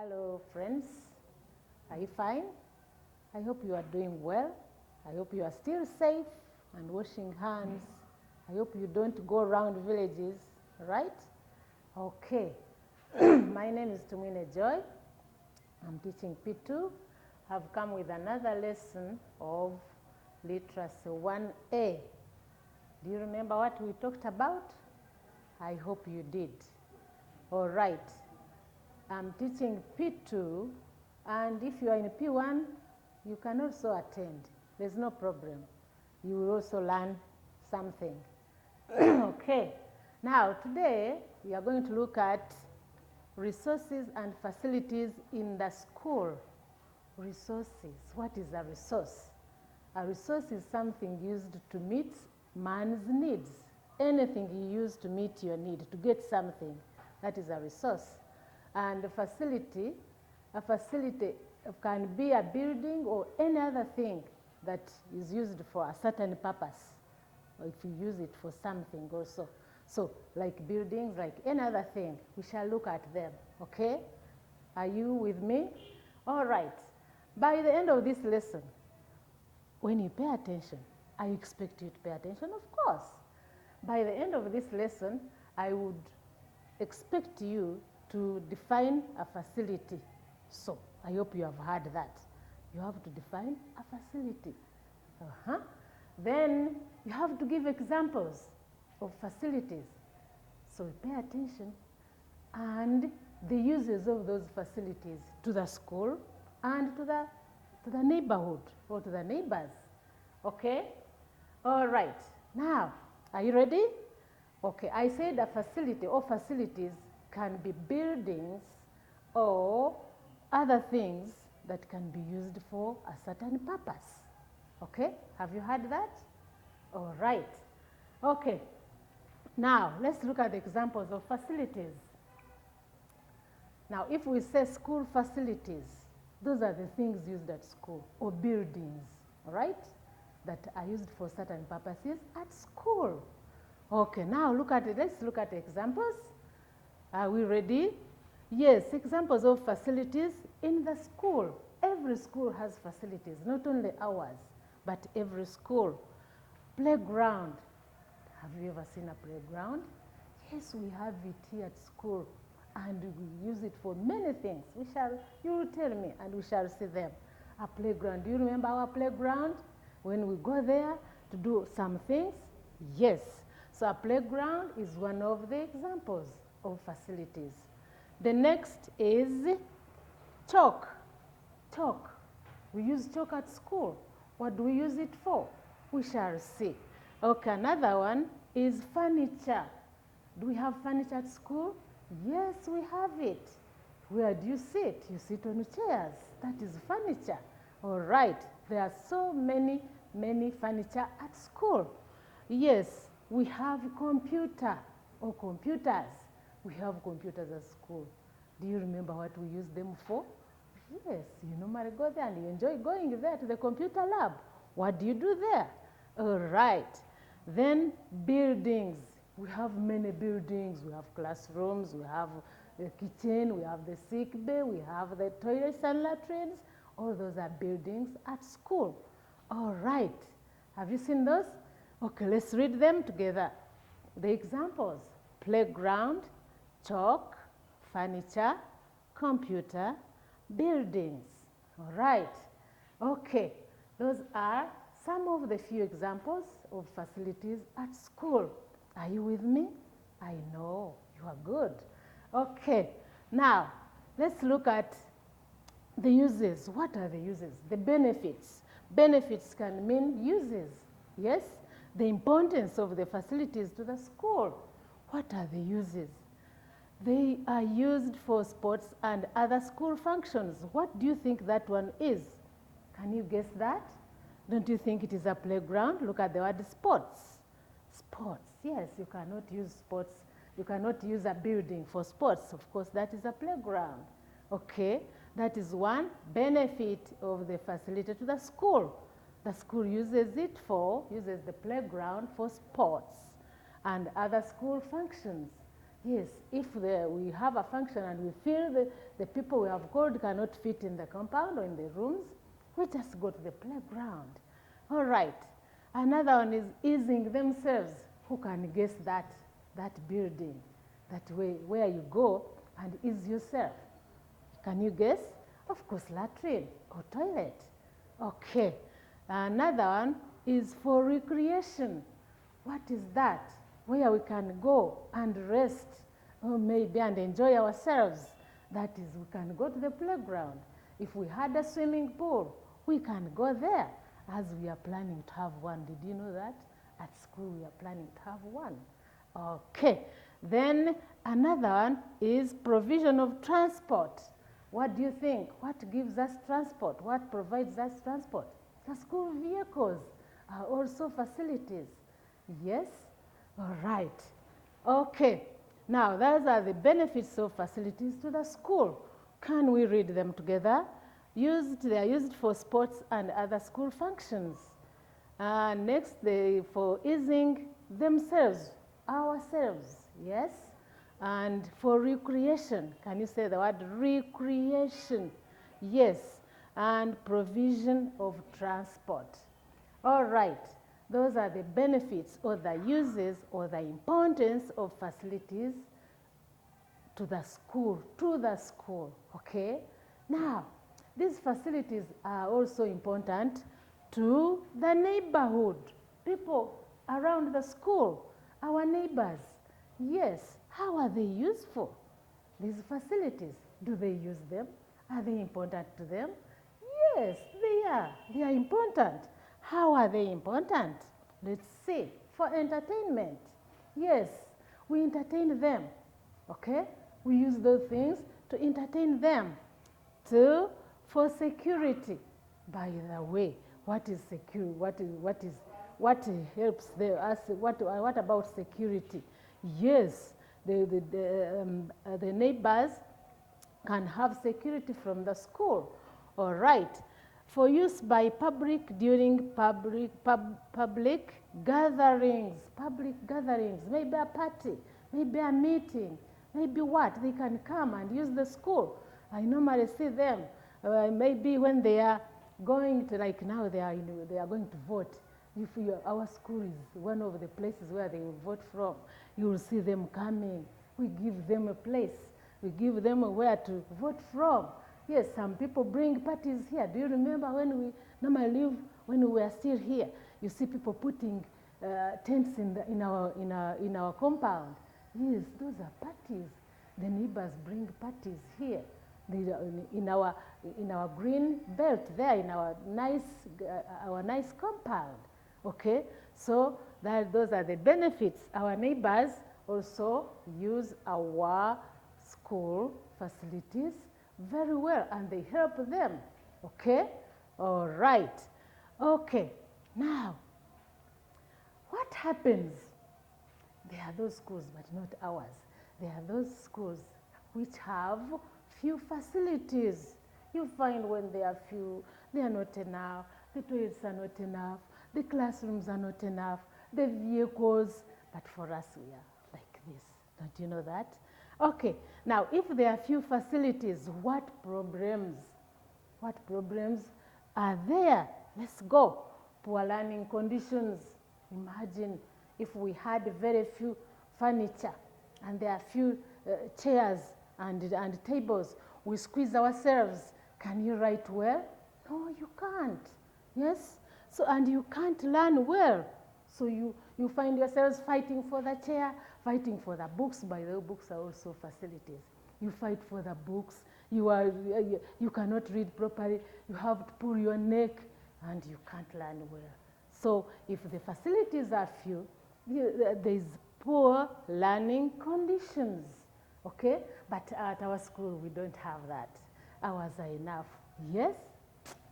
Hello friends, are you fine? I hope you are doing well. I hope you are still safe and washing hands. I hope you don't go around villages, right? Okay, my name is Tumwine Joy. I'm teaching P2. I've come with another lesson of Literacy 1A. Do you remember what we talked about? I hope you did. All right. I'm teaching P2, and if you are in P1, you can also attend. There's no problem. You will also learn something. Okay. Now, today, we are going to look at resources and facilities in the school. Resources. What is a resource? A resource is something used to meet man's needs. Anything you use to meet your need, to get something, that is a resource. And a facility can be a building or any other thing that is used for a certain purpose, or if you use it for something also. So, like buildings, like any other thing, we shall look at them, okay? Are you with me? All right. By the end of this lesson, when you pay attention, I expect you to pay attention, of course. By the end of this lesson, I would expect you to define a facility. So, I hope you have heard that. You have to define a facility. Then, you have to give examples of facilities. So, pay attention. And the uses of those facilities to the school and to the neighborhood or to the neighbors. Okay? All right. Now, are you ready? Okay, I said a facility or facilities can be buildings or other things that can be used for a certain purpose. Okay, have you heard that? All right. Okay, now let's look at the examples of facilities. Now, if we say school facilities, those are the things used at school or buildings, all right, that are used for certain purposes at school. Okay, now look at it. Let's look at examples. Are we ready? Yes, examples of facilities in the school. Every school has facilities, not only ours, but every school. Playground. Have you ever seen a playground? Yes, we have it here at school, and we use it for many things. You will tell me, and we shall see them. A playground. Do you remember our playground? When we go there to do some things? Yes. So a playground is one of the examples of facilities. The next is chalk. Chalk. We use chalk at school. What do we use it for? We shall see. Okay, another one is furniture. Do we have furniture at school? Yes, we have it. Where do you sit? You sit on chairs. That is furniture. All right. There are so many furniture at school. Yes. We have computer or computers. We have computers at school. Do you remember what we use them for? Yes, you normally go there and you enjoy going there to the computer lab. What do you do there? All right. Then buildings. We have many buildings. We have classrooms. We have the kitchen. We have the sick bay. We have the toilets and latrines. All those are buildings at school. All right. Have you seen those? Okay, let's read them together. The examples: playground, chalk, furniture, computer, buildings. All right. Okay, those are some of the few examples of facilities at school. Are you with me? I know you are good. Okay, now let's look at the uses. What are the uses? The benefits. Benefits can mean uses. Yes? The importance of the facilities to the school. What are the uses? They are used for sports and other school functions. What do you think that one is? Can you guess that? Don't you think it is a playground? Look at the word sports. Sports, yes, you cannot use sports. You cannot use a building for sports. Of course, that is a playground. Okay, that is one benefit of the facility to the school. The school uses the playground for sports and other school functions. Yes, if we have a function and we feel the people we have called cannot fit in the compound or in the rooms, we just go to the playground. All right. Another one is easing themselves. Who can guess that building, that way where you go and ease yourself? Can you guess? Of course, latrine or toilet. Okay. Another one is for recreation. What is that? Where we can go and rest, or maybe and enjoy ourselves. That is, we can go to the playground. If we had a swimming pool, we can go there, as we are planning to have one. Did you know that? At school, we are planning to have one. Okay. Then another one is provision of transport. What do you think? What gives us transport? What provides us transport? The school vehicles are also facilities. Yes? All right. Okay. Now, those are the benefits of facilities to the school. Can we read them together? They are used for sports and other school functions. Next, for easing themselves, ourselves, yes? And for recreation, can you say the word recreation? Yes, and provision of transport. All right, those are the benefits or the uses or the importance of facilities to the school, okay? Now, these facilities are also important to the neighborhood, people around the school, our neighbors. Yes, how are they useful? These facilities, do they use them? Are they important to them? Yes, they are. They are important. How are they important? Let's see. For entertainment, yes, we entertain them, okay? We use those things to entertain them. For security, by the way, what is security? What helps us? What about security? Yes, the neighbors can have security from the school. All right. For use by public during public gatherings, maybe a party, maybe a meeting, maybe what? They can come and use the school. I normally see them, maybe when they are going to, like now they are going to vote. If our school is one of the places where they will vote from, you will see them coming. We give them a place. We give them where to vote from. Yes, some people bring parties here. Do you remember when we normally live, when we were still here? You see people putting tents in our compound. Yes, those are parties. The neighbors bring parties here. In our green belt there, in our nice compound. Okay, so those are the benefits. Our neighbors also use our school facilities very well, and they help them. Okay, all right. Okay, now what happens? There are those schools, but not ours. There are those schools which have few facilities. You find when there are few, they are not enough, the toilets are not enough, the classrooms are not enough, the vehicles, but for us we are like this. Don't you know that? Okay, now if there are few facilities, what problems are there? Let's go. Poor learning conditions. Imagine if we had very few furniture and there are few chairs and tables, we squeeze ourselves. Can you write well? No, you can't. Yes? So, and you can't learn well. So you find yourselves fighting for the chair, fighting for the books. By the way, books are also facilities. You fight for the books. You cannot read properly. You have to pull your neck, and you can't learn well. So if the facilities are few, there is poor learning conditions. Okay? But at our school, we don't have that. Ours are enough. Yes?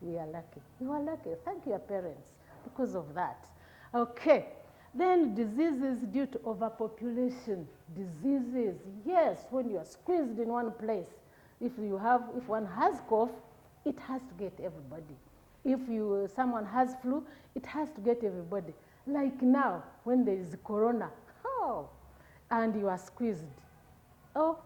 We are lucky. You are lucky. Thank your parents because of that. Okay. Then diseases due to overpopulation. Diseases. Yes, when you are squeezed in one place. If one has cough, it has to get everybody. If someone has flu, it has to get everybody. Like now, when there is corona, and you are squeezed. oh,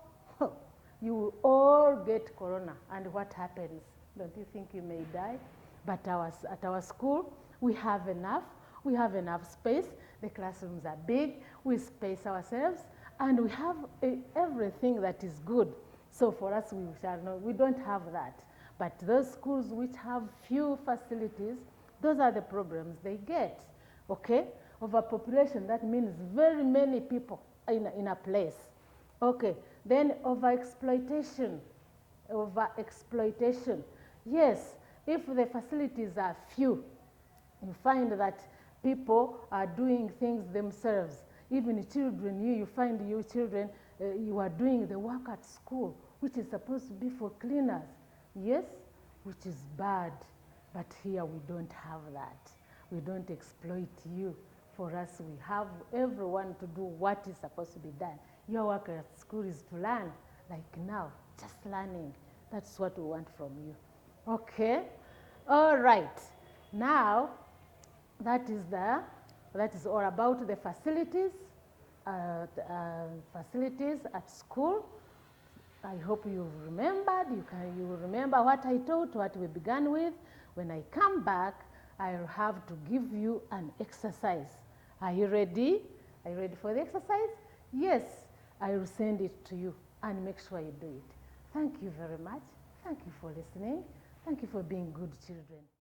you will all get corona. And what happens? Don't you think you may die? But at our school, we have enough. We have enough space. The classrooms are big. We space ourselves. And we have everything that is good. So for us, we don't have that. But those schools which have few facilities, those are the problems they get. Okay? Overpopulation, that means very many people in a place. Okay, then overexploitation. Overexploitation. Yes, if the facilities are few, you find that people are doing things themselves. Even children, you find you children, you are doing the work at school, which is supposed to be for cleaners. Yes, which is bad. But here we don't have that. We don't exploit you. For us, we have everyone to do what is supposed to be done. Your work at school is to learn, like now, just learning. That's what we want from you. Okay? All right. Now, that is all about the facilities, facilities at school. I hope you've remembered. You will remember what I taught, what we began with. When I come back, I'll have to give you an exercise. Are you ready? Are you ready for the exercise? Yes, I will send it to you and make sure you do it. Thank you very much. Thank you for listening. Thank you for being good children.